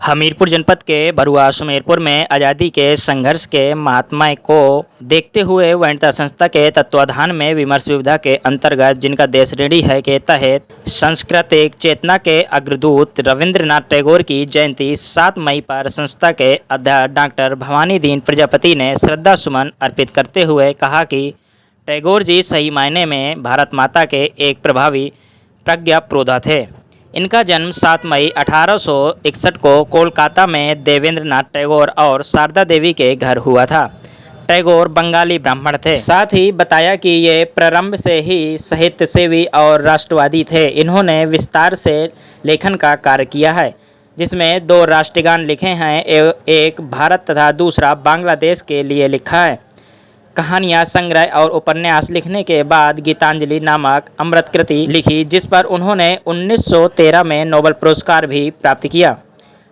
हमीरपुर जनपद के बरुआ सुमेरपुर में आज़ादी के संघर्ष के महात्मा को देखते हुए वनिता संस्था के तत्वाधान में विमर्श विविधा के अंतर्गत जिनका देश ऋणी है के तहत सांस्कृतिक चेतना के अग्रदूत रविंद्रनाथ टैगोर की जयंती 7 मई पर संस्था के अध्यक्ष डॉक्टर भवानी दीन प्रजापति ने श्रद्धा सुमन अर्पित करते हुए कहा कि टैगोर जी सही मायने में भारत माता के एक प्रभावी प्रज्ञाप्रोधा थे। इनका जन्म 7 मई 1861 को कोलकाता में देवेंद्रनाथ टैगोर और शारदा देवी के घर हुआ था। टैगोर बंगाली ब्राह्मण थे। साथ ही बताया कि ये प्रारंभ से ही साहित्य सेवी और राष्ट्रवादी थे। इन्होंने विस्तार से लेखन का कार्य किया है, जिसमें 2 राष्ट्रगान लिखे हैं, एक भारत तथा दूसरा बांग्लादेश के लिए लिखा है। कहानियाँ, संग्रह और उपन्यास लिखने के बाद गीतांजलि नामक अमृत कृति लिखी, जिस पर उन्होंने 1913 में नोबेल पुरस्कार भी प्राप्त किया।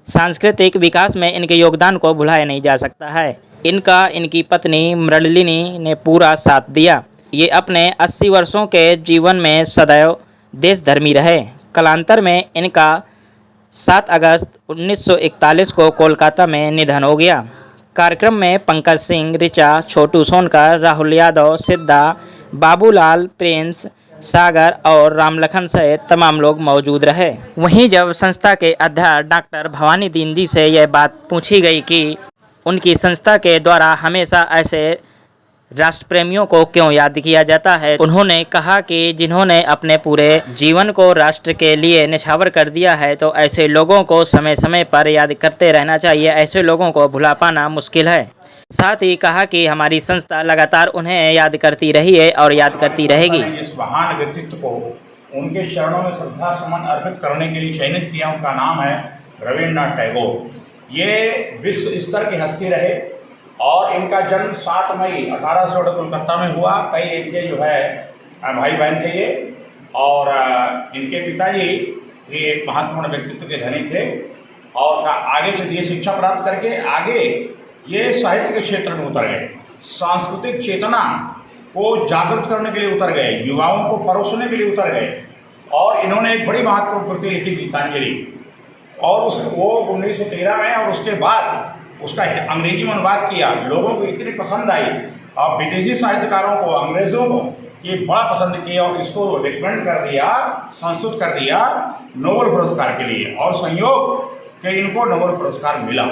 सांस्कृतिक विकास में इनके योगदान को भुलाया नहीं जा सकता है। इनका इनकी पत्नी मृणालिनी ने पूरा साथ दिया। ये अपने 80 वर्षों के जीवन में सदैव देशधर्मी रहे। कालांतर में इनका 7 अगस्त 1941 को कोलकाता में निधन हो गया। कार्यक्रम में पंकज सिंह, ऋचा, छोटू सोनकर, राहुल यादव, सिद्धा, बाबूलाल, प्रिंस, सागर और रामलखन सहित तमाम लोग मौजूद रहे। वहीं जब संस्था के अध्यक्ष डॉक्टर भवानी दीन जी से यह बात पूछी गई कि उनकी संस्था के द्वारा हमेशा ऐसे राष्ट्र प्रेमियों को क्यों याद किया जाता है, उन्होंने कहा कि जिन्होंने अपने पूरे जीवन को राष्ट्र के लिए न्यौछावर कर दिया है, तो ऐसे लोगों को समय समय पर याद करते रहना चाहिए। ऐसे लोगों को भुला पाना मुश्किल है। साथ ही कहा कि हमारी संस्था लगातार उन्हें याद करती रही है और याद करती रहेगी। इस महान व्यक्तित्व को उनके चरणों में श्रद्धा सुमन अर्पित करने के लिए चयनित किया। उनका नाम है रविंद्रनाथ टैगोर। ये विश्व स्तर की हस्ती रहे और इनका जन्म 7 मई 1800 कोलकाता में हुआ। कई इनके जो है भाई बहन थे ये, और इनके पिताजी भी एक महत्वपूर्ण व्यक्तित्व के धनी थे और आगे चलिए शिक्षा प्राप्त करके आगे ये साहित्य के क्षेत्र में उतर गए। सांस्कृतिक चेतना को जागृत करने के लिए उतर गए, युवाओं को परोसने के लिए उतर गए और इन्होंने एक बड़ी महत्वपूर्ण कृति लिखी गीतांजलि, और वो 1913 में, और उसके बाद उसका अंग्रेजी में अनुवाद किया। लोगों को इतनी पसंद आई और विदेशी साहित्यकारों को, अंग्रेजों को ये बड़ा पसंद किया और इसको रिकमेंड कर दिया, संस्तुत कर दिया नोबेल पुरस्कार के लिए, और संयोग कि इनको नोबेल पुरस्कार मिला।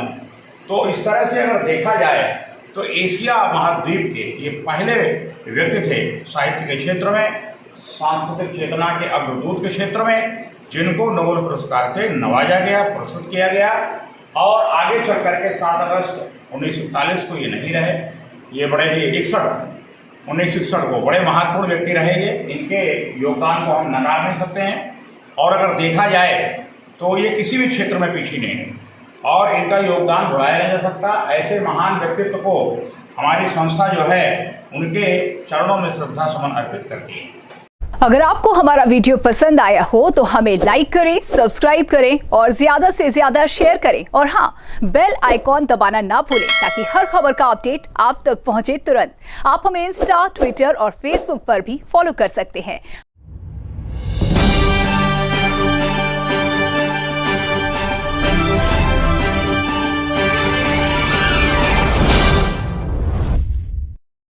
तो इस तरह से अगर देखा जाए तो एशिया महाद्वीप के ये पहले व्यक्ति थे साहित्य के क्षेत्र में, सांस्कृतिक चेतना के अग्रदूत के क्षेत्र में, जिनको नोबेल पुरस्कार से नवाजा गया, पुरस्कृत किया गया। और आगे चल करके 7 अगस्त 1941 को ये नहीं रहे। ये बड़े ही 1961 को बड़े महत्वपूर्ण व्यक्ति रहे ये। इनके योगदान को हम नकार नहीं सकते हैं, और अगर देखा जाए तो ये किसी भी क्षेत्र में पीछे नहीं है और इनका योगदान भुलाया नहीं जा सकता। ऐसे महान व्यक्तित्व को हमारी संस्था जो है उनके चरणों में श्रद्धा सुमन अर्पित करती है। अगर आपको हमारा वीडियो पसंद आया हो तो हमें लाइक करें, सब्सक्राइब करें और ज्यादा से ज्यादा शेयर करें, और हाँ, बेल आइकॉन दबाना ना भूलें ताकि हर खबर का अपडेट आप तक पहुंचे तुरंत। आप हमें इंस्टा, ट्विटर और फेसबुक पर भी फॉलो कर सकते हैं।